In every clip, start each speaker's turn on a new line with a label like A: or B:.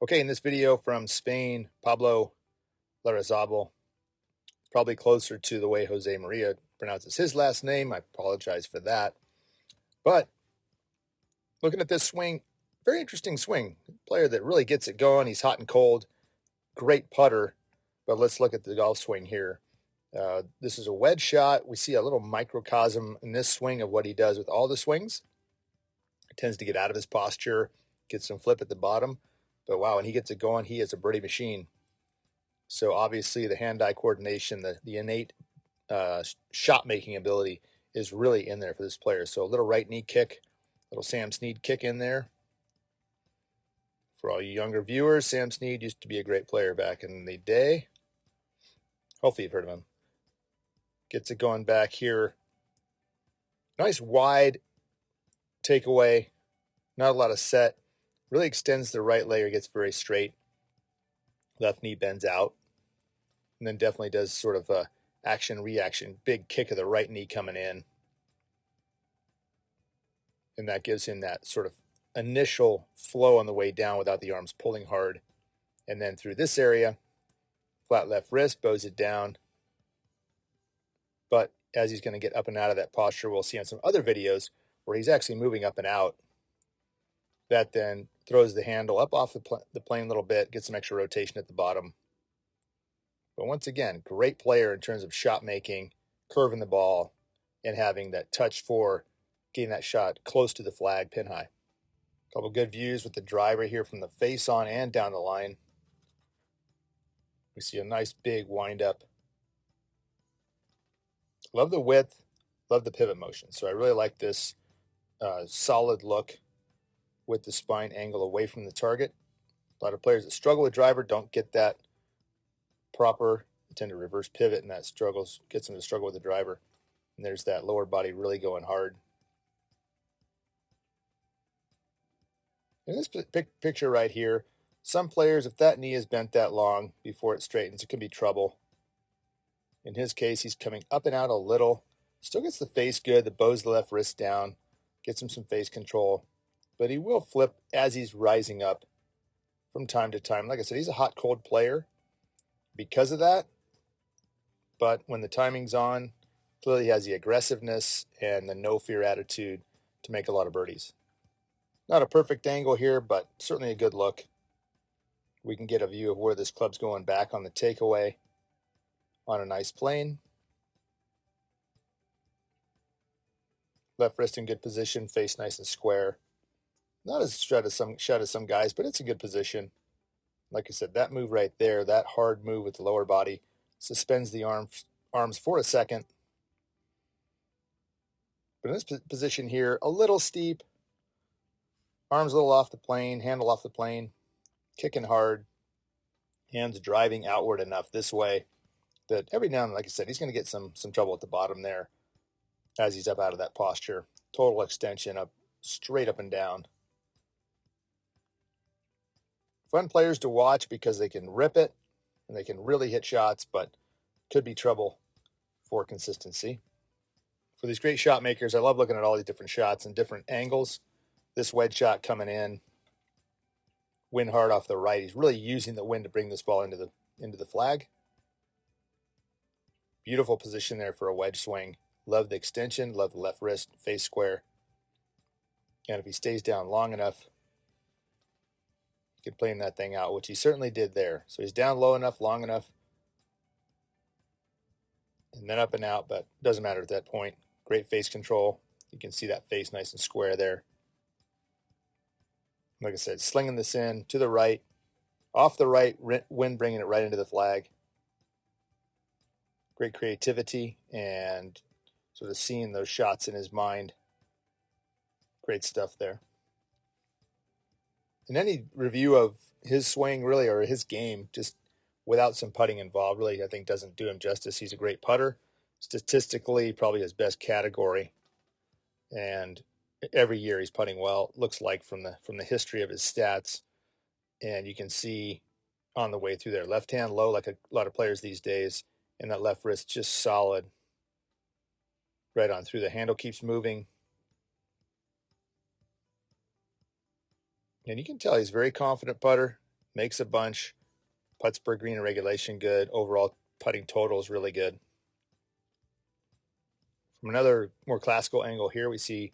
A: Okay, in this video from Spain, Pablo Larrazabal, probably closer to the way Jose Maria pronounces his last name. I apologize for that. But looking at this swing, very interesting swing. Player that really gets it going. He's hot and cold. Great putter. But let's look at the golf swing here. This is a wedge shot. We see a little microcosm in this swing of what he does with all the swings. He tends to get out of his posture, gets some flip at the bottom. But wow, when he gets it going, he is a birdie machine. So obviously the hand-eye coordination, the innate shot-making ability is really in there for this player. So a little right knee kick, little Sam Snead kick in there. For all you younger viewers, Sam Snead used to be a great player back in the day. Hopefully you've heard of him. Gets it going back here. Nice wide takeaway. Not a lot of set. Really extends the right leg, gets very straight. Left knee bends out. And then definitely does sort of a action-reaction, big kick of the right knee coming in. And that gives him that sort of initial flow on the way down without the arms pulling hard. And then through this area, flat left wrist, bows it down. But as he's going to get up and out of that posture, we'll see on some other videos where he's actually moving up and out. That then throws the handle up off the plane a little bit, gets some extra rotation at the bottom. But once again, great player in terms of shot making, curving the ball, and having that touch for getting that shot close to the flag, pin high. A couple good views with the driver here from the face on and down the line. We see a nice big wind up. Love the width, love the pivot motion. So I really like this solid look with the spine angle away from the target. A lot of players that struggle with driver don't get that proper. They tend to reverse pivot, and that gets them to struggle with the driver. And there's that lower body really going hard. In this picture right here, some players, if that knee is bent that long before it straightens, it can be trouble. In his case, he's coming up and out a little. Still gets the face good, the bows the left wrist down, gets him some face control. But he will flip as he's rising up from time to time. Like I said, he's a hot, cold player because of that. But when the timing's on, clearly he has the aggressiveness and the no-fear attitude to make a lot of birdies. Not a perfect angle here, but certainly a good look. We can get a view of where this club's going back on the takeaway on a nice plane. Left wrist in good position, face nice and square. Not as shut as some guys, but it's a good position. Like I said, that move right there, that hard move with the lower body, suspends the arms for a second. But in this position here, a little steep, arms a little off the plane, handle off the plane, kicking hard, hands driving outward enough this way that every now and then, like I said, he's going to get some trouble at the bottom there as he's up out of that posture. Total extension up, straight up and down. Fun players to watch because they can rip it and they can really hit shots, but could be trouble for consistency. For these great shot makers, I love looking at all these different shots and different angles. This wedge shot coming in, wind hard off the right. He's really using the wind to bring this ball into the flag. Beautiful position there for a wedge swing. Love the extension, love the left wrist, face square. And if he stays down long enough, he could plane that thing out, which he certainly did there. So he's down low enough, long enough, and then up and out, but doesn't matter at that point. Great face control. You can see that face nice and square there. Like I said, slinging this in to the right, off the right, wind bringing it right into the flag. Great creativity and sort of seeing those shots in his mind. Great stuff there. In any review of his swing, really, or his game, just without some putting involved, really, I think doesn't do him justice. He's a great putter. Statistically, probably his best category. And every year he's putting well, looks like from the history of his stats. And you can see on the way through there, left hand low like a lot of players these days, and that left wrist just solid right on through. The handle keeps moving. And you can tell he's a very confident putter, makes a bunch, putts per green and regulation good. Overall putting total is really good. From another more classical angle here, we see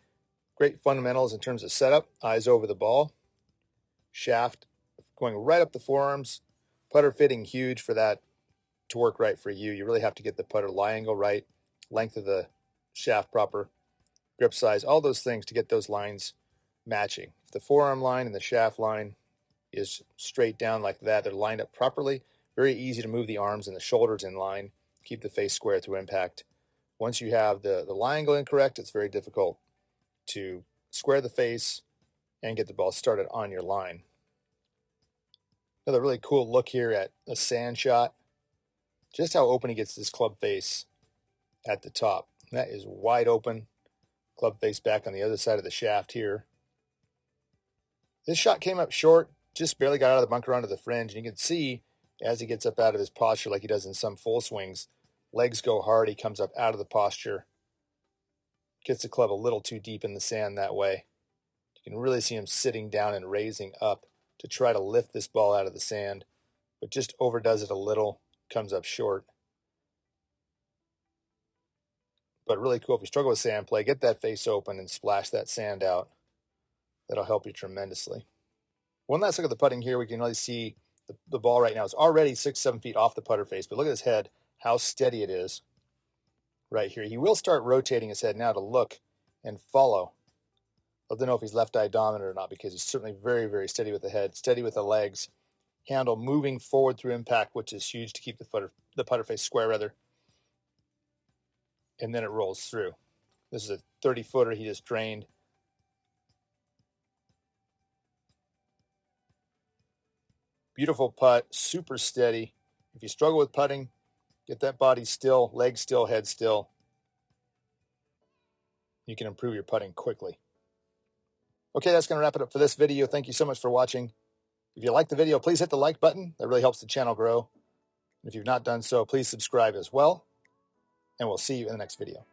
A: great fundamentals in terms of setup, eyes over the ball, shaft going right up the forearms, putter fitting huge for that to work right for you. You really have to get the putter lie angle right, length of the shaft proper, grip size, all those things to get those lines matching. If the forearm line and the shaft line is straight down like that, they're lined up properly, very easy to move the arms and the shoulders in line, keep the face square through impact. Once you have the lie angle incorrect, it's very difficult to square the face and get the ball started on your line. Another really cool look here at a sand shot. Just how open he gets this club face at the top. That is wide open. Club face back on the other side of the shaft here. This shot came up short, just barely got out of the bunker onto the fringe, and you can see as he gets up out of his posture like he does in some full swings, legs go hard, he comes up out of the posture, gets the club a little too deep in the sand that way. You can really see him sitting down and raising up to try to lift this ball out of the sand, but just overdoes it a little, comes up short. But really cool. If you struggle with sand play, get that face open and splash that sand out. That'll help you tremendously. One last look at the putting here. We can really see the ball right now is already 6-7 feet off the putter face, but look at his head, how steady it is right here. He will start rotating his head now to look and follow. I don't know if he's left-eye dominant or not, because he's certainly very, very steady with the head, steady with the legs, handle moving forward through impact, which is huge to keep the putter face square rather. And then it rolls through. This is a 30-footer he just drained. Beautiful putt, super steady. If you struggle with putting, get that body still, legs still, head still. You can improve your putting quickly. Okay, that's going to wrap it up for this video. Thank you so much for watching. If you like the video, please hit the like button. That really helps the channel grow. And if you've not done so, please subscribe as well. And we'll see you in the next video.